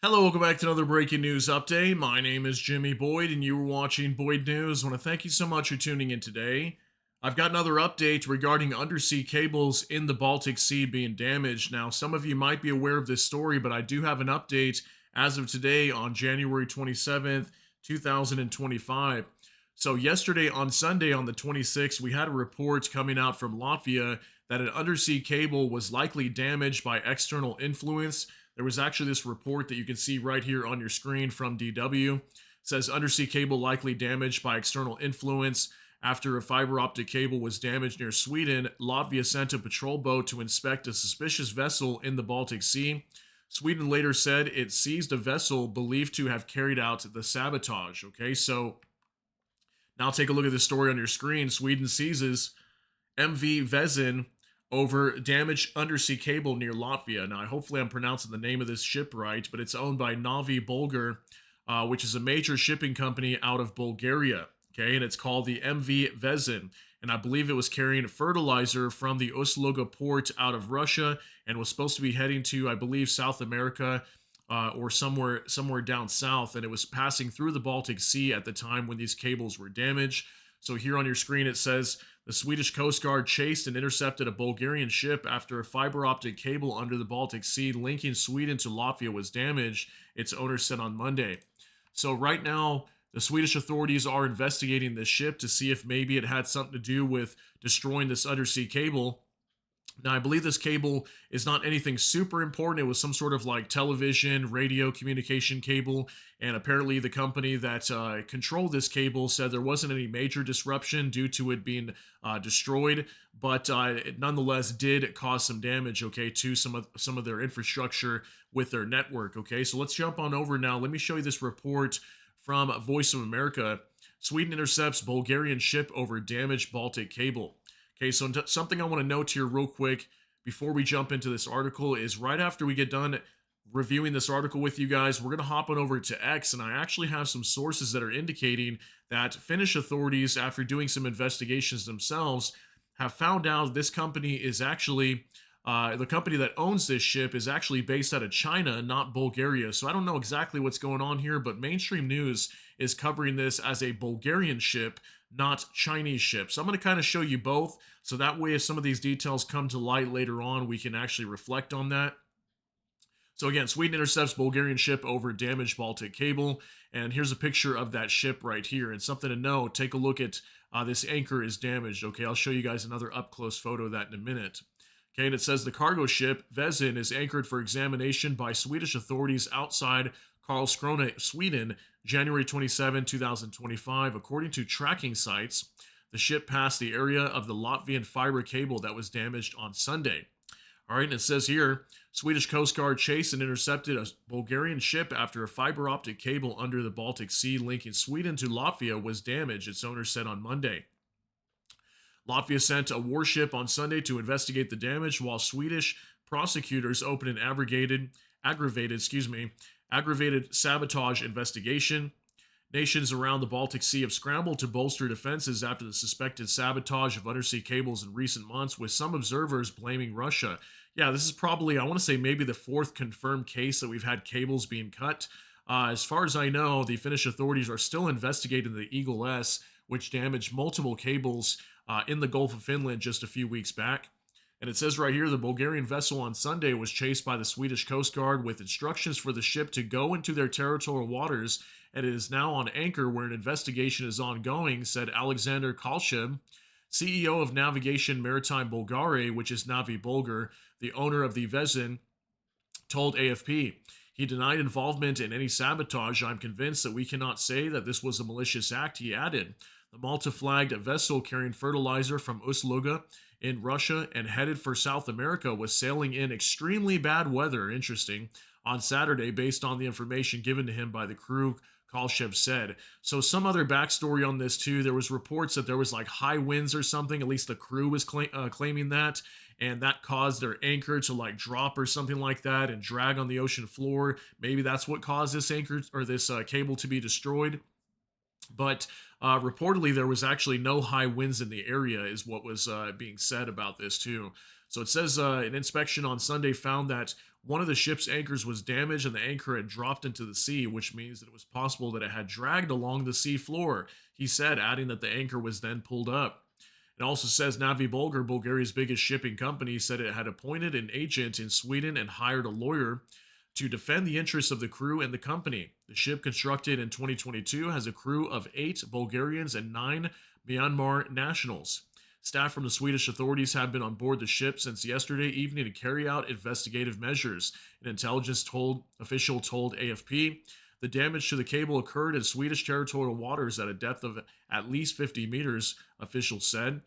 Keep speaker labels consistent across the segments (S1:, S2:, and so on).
S1: Hello, welcome back to another breaking news update. My name is Jimmy Boyd, and you are watching Boyd News. I want to thank you so much for tuning in today. I've got another update regarding undersea cables in the Baltic Sea being damaged. Now, some of you might be aware of this story, but I do have an update as of today on January 27th, 2025. So, yesterday on Sunday, on the 26th, we had a report coming out from Latvia that an undersea cable was likely damaged by external influence. There was actually this report that you can see right here on your screen from DW. It says undersea cable likely damaged by external influence. After a fiber optic cable was damaged near Sweden, Latvia sent a patrol boat to inspect a suspicious vessel in the Baltic Sea. Sweden later said it seized a vessel believed to have carried out the sabotage. Okay, so now take a look at this story on your screen. Sweden seizes MV Vezhen over damaged undersea cable near Latvia. Now, hopefully, I'm pronouncing the name of this ship right, but it's owned by Navi Bulgar, which is a major shipping company out of Bulgaria. Okay, and it's called the MV Vezhen. And I believe it was carrying fertilizer from the Ust-Luga port out of Russia and was supposed to be heading to, I believe, South America or somewhere down south. And it was passing through the Baltic Sea at the time when these cables were damaged. So here on your screen it says the Swedish Coast Guard chased and intercepted a Bulgarian ship after a fiber optic cable under the Baltic Sea linking Sweden to Latvia was damaged, its owner said on Monday. So right now, the Swedish authorities are investigating this ship to see if maybe it had something to do with destroying this undersea cable. Now, I believe this cable is not anything super important. It was some sort of like television, radio communication cable. And apparently, the company that controlled this cable said there wasn't any major disruption due to it being destroyed, but it nonetheless did cause some damage, okay, to some of their infrastructure with their network, okay? So let's jump on over now. Let me show you this report from Voice of America. Sweden intercepts Bulgarian ship over damaged Baltic cable. Okay, so something I want to note here real quick before we jump into this article is right after we get done reviewing this article with you guys, we're going to hop on over to X, and I actually have some sources that are indicating that Finnish authorities, after doing some investigations themselves, have found out this company is actually the company that owns this ship is actually based out of China, not Bulgaria. So I don't know exactly what's going on here, but mainstream news is covering this as a Bulgarian ship, not Chinese ship. So I'm going to kind of show you both. So that way, if some of these details come to light later on, we can actually reflect on that. So again, Sweden intercepts Bulgarian ship over damaged Baltic cable. And here's a picture of that ship right here. And something to know, take a look at this anchor is damaged. Okay, I'll show you guys another up-close photo of that in a minute. Okay, and it says the cargo ship Vezhen is anchored for examination by Swedish authorities outside Karlskrona, Sweden, January 27, 2025. According to tracking sites, the ship passed the area of the Latvian fiber cable that was damaged on Sunday. All right, and it says here, Swedish Coast Guard chased and intercepted a Bulgarian ship after a fiber optic cable under the Baltic Sea linking Sweden to Latvia was damaged, its owner said on Monday. Latvia sent a warship on Sunday to investigate the damage, while Swedish prosecutors opened an aggravated sabotage investigation. Nations around the Baltic Sea have scrambled to bolster defenses after the suspected sabotage of undersea cables in recent months, with some observers blaming Russia. Yeah, this is probably, I want to say, maybe the fourth confirmed case that we've had cables being cut. As far as I know, the Finnish authorities are still investigating the Eagle S, which damaged multiple cables in the Gulf of Finland just a few weeks back. And it says right here, the Bulgarian vessel on Sunday was chased by the Swedish Coast Guard with instructions for the ship to go into their territorial waters, and it is now on anchor where an investigation is ongoing, said Alexander Kalshev, CEO of Navigation Maritime Bulgaria, which is Navi Bulgar, the owner of the Vezhen, told AFP. He denied involvement in any sabotage. I'm convinced that we cannot say that this was a malicious act, he added. The Malta-flagged vessel carrying fertilizer from Ust-Luga in Russia and headed for South America was sailing in extremely bad weather, interesting, on Saturday based on the information given to him by the crew, Kalshev said. So some other backstory on this too, there was reports that there was like high winds or something, at least the crew was claiming that, and that caused their anchor to like drop or something like that and drag on the ocean floor. Maybe that's what caused this anchor or this cable to be destroyed. But reportedly, there was actually no high winds in the area, is what was being said about this, too. So it says an inspection on Sunday found that one of the ship's anchors was damaged and the anchor had dropped into the sea, which means that it was possible that it had dragged along the sea floor, he said, adding that the anchor was then pulled up. It also says Navi Bulgar, Bulgaria's biggest shipping company, said it had appointed an agent in Sweden and hired a lawyer to defend the interests of the crew and the company. The ship, constructed in 2022, has a crew of 8 Bulgarians and 9 Myanmar nationals. Staff from the Swedish authorities have been on board the ship since yesterday evening to carry out investigative measures, an official told AFP. The damage to the cable occurred in Swedish territorial waters at a depth of at least 50 meters, officials said.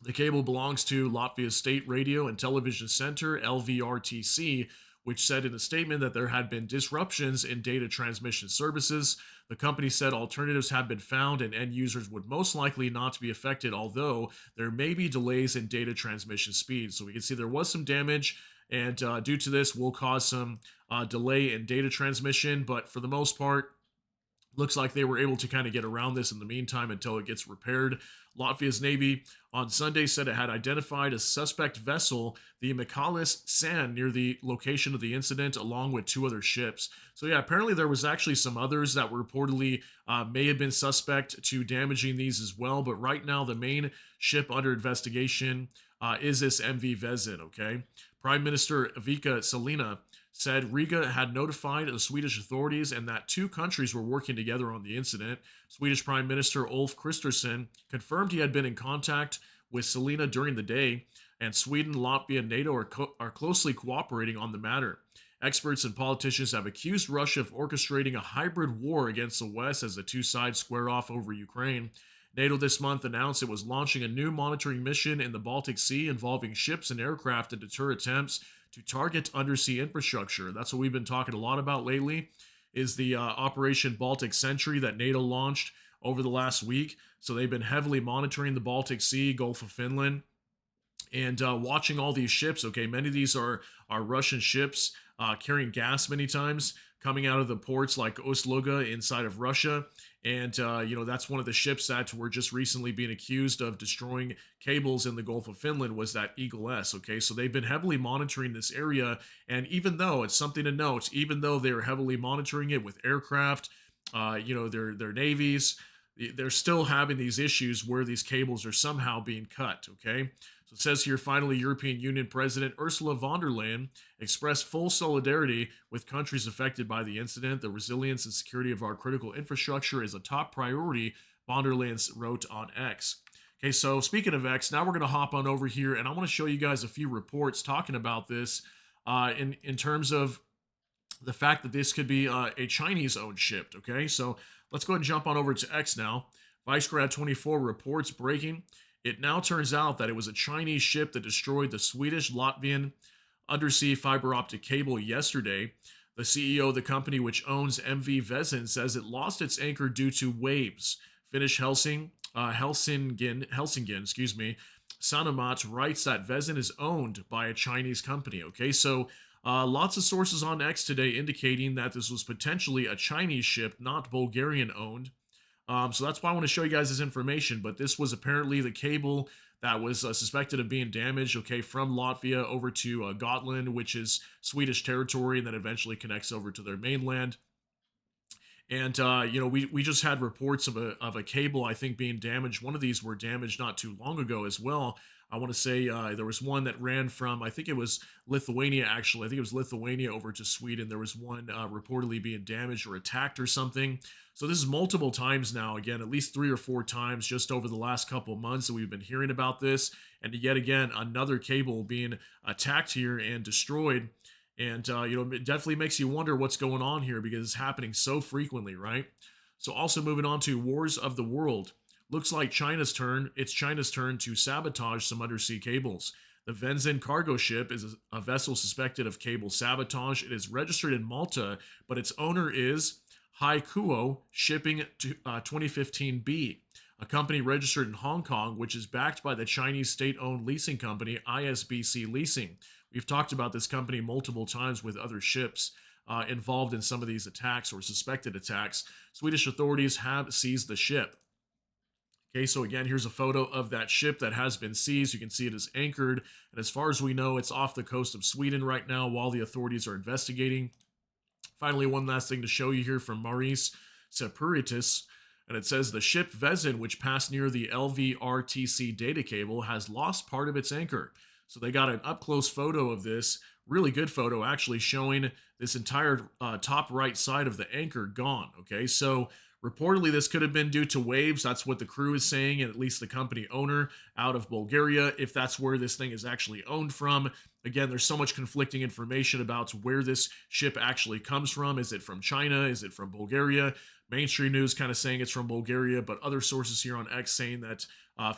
S1: The cable belongs to Latvia's State Radio and Television Center, LVRTC, which said in a statement that there had been disruptions in data transmission services. The company said alternatives have been found and end users would most likely not be affected, although there may be delays in data transmission speed. So we can see there was some damage, and due to this will cause some delay in data transmission, but for the most part, looks like they were able to kind of get around this in the meantime until it gets repaired. Latvia's Navy on Sunday said it had identified a suspect vessel, the Michalis San, near the location of the incident, along with 2 other ships. So yeah, apparently there was actually some others that were reportedly may have been suspect to damaging these as well. But right now, the main ship under investigation is this MV Vezhen, okay? Prime Minister Vika Salina said Riga had notified the Swedish authorities and that 2 countries were working together on the incident. Swedish Prime Minister Ulf Kristersson confirmed he had been in contact with Selina during the day, and Sweden, Latvia, and NATO are closely cooperating on the matter. Experts and politicians have accused Russia of orchestrating a hybrid war against the West as the 2 sides square off over Ukraine. NATO this month announced it was launching a new monitoring mission in the Baltic Sea involving ships and aircraft to deter attempts to target undersea infrastructure. That's what we've been talking a lot about lately, is the Operation Baltic Sentry that NATO launched over the last week. So they've been heavily monitoring the Baltic Sea, Gulf of Finland, and watching all these ships. Okay, many of these are Russian ships carrying gas many times, coming out of the ports like Ust-Luga inside of Russia. And, that's one of the ships that were just recently being accused of destroying cables in the Gulf of Finland, was that Eagle S, okay? So they've been heavily monitoring this area, and even though, it's something to note, even though they're heavily monitoring it with aircraft, their navies, they're still having these issues where these cables are somehow being cut, okay? So it says here, finally, European Union President Ursula von der Leyen expressed full solidarity with countries affected by the incident. The resilience and security of our critical infrastructure is a top priority, von der Leyen wrote on X. Okay, so speaking of X, now we're going to hop on over here, and I want to show you guys a few reports talking about this in terms of the fact that this could be a Chinese-owned ship, okay? So let's go ahead and jump on over to X now. Vicegrad24 reports breaking. It now turns out that it was a Chinese ship that destroyed the Swedish-Latvian undersea fiber optic cable yesterday. The CEO of the company, which owns MV Vezhen, says it lost its anchor due to waves. Finnish Helsingin, Sanomat writes that Vezhen is owned by a Chinese company. Okay, so lots of sources on X today indicating that this was potentially a Chinese ship, not Bulgarian-owned. So that's why I want to show you guys this information. But this was apparently the cable that was suspected of being damaged, okay, from Latvia over to Gotland, which is Swedish territory, and then eventually connects over to their mainland. And, we just had reports of a cable, I think, being damaged. One of these were damaged not too long ago as well. I want to say there was one that ran from, I think it was Lithuania, actually. I think it was Lithuania over to Sweden. There was one reportedly being damaged or attacked or something. So this is multiple times now, again, at least 3 or 4 times just over the last couple of months that we've been hearing about this. And yet again, another cable being attacked here and destroyed. And, it definitely makes you wonder what's going on here because it's happening so frequently, right? So also moving on to Wars of the World. Looks like it's China's turn to sabotage some undersea cables. The Vezhen cargo ship is a vessel suspected of cable sabotage. It is registered in Malta, but its owner is Haikuo Shipping 2015B, a company registered in Hong Kong, which is backed by the Chinese state-owned leasing company ISBC Leasing. We've talked about this company multiple times with other ships involved in some of these attacks or suspected attacks. Swedish authorities have seized the ship. Okay, so again, here's a photo of that ship that has been seized. You can see it is anchored. And as far as we know, it's off the coast of Sweden right now while the authorities are investigating. Finally, one last thing to show you here from Maurice Sepuritis. And it says the ship Vezhen, which passed near the LVRTC data cable, has lost part of its anchor. So they got an up close photo of this, really good photo, actually showing this entire top right side of the anchor gone. Okay, so reportedly this could have been due to waves. That's what the crew is saying, and at least the company owner out of Bulgaria, if that's where this thing is actually owned from. Again, there's so much conflicting information about where this ship actually comes from. Is it from China? Is it from Bulgaria? Mainstream news kind of saying it's from Bulgaria, but other sources here on X saying that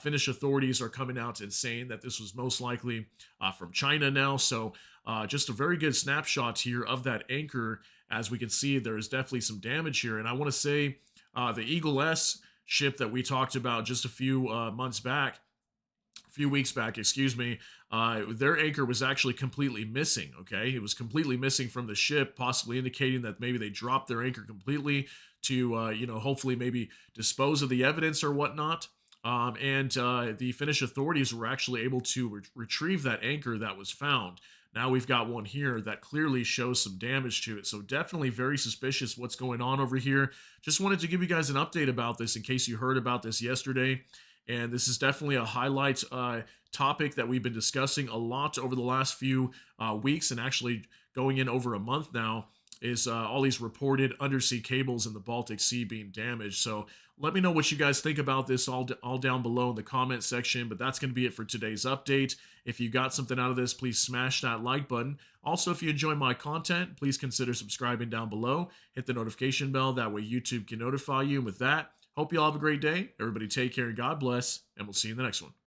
S1: Finnish authorities are coming out and saying that this was most likely from China now. So just a very good snapshot here of that anchor. As we can see, there is definitely some damage here. And I want to say the Eagle S ship that we talked about just a few weeks back, excuse me, their anchor was actually completely missing. Okay, it was completely missing from the ship, possibly indicating that maybe they dropped their anchor completely to, hopefully maybe dispose of the evidence or whatnot. And the Finnish authorities were actually able to retrieve that anchor that was found. Now we've got one here that clearly shows some damage to it. So definitely very suspicious what's going on over here. Just wanted to give you guys an update about this in case you heard about this yesterday. And this is definitely a highlight topic that we've been discussing a lot over the last few weeks, and actually going in over a month now, is all these reported undersea cables in the Baltic Sea being damaged. So let me know what you guys think about this all down below in the comment section. But that's going to be it for today's update. If you got something out of this, please smash that like button. Also, if you enjoy my content, please consider subscribing down below. Hit the notification bell. That way YouTube can notify you. And with that, hope you all have a great day. Everybody take care and God bless. And we'll see you in the next one.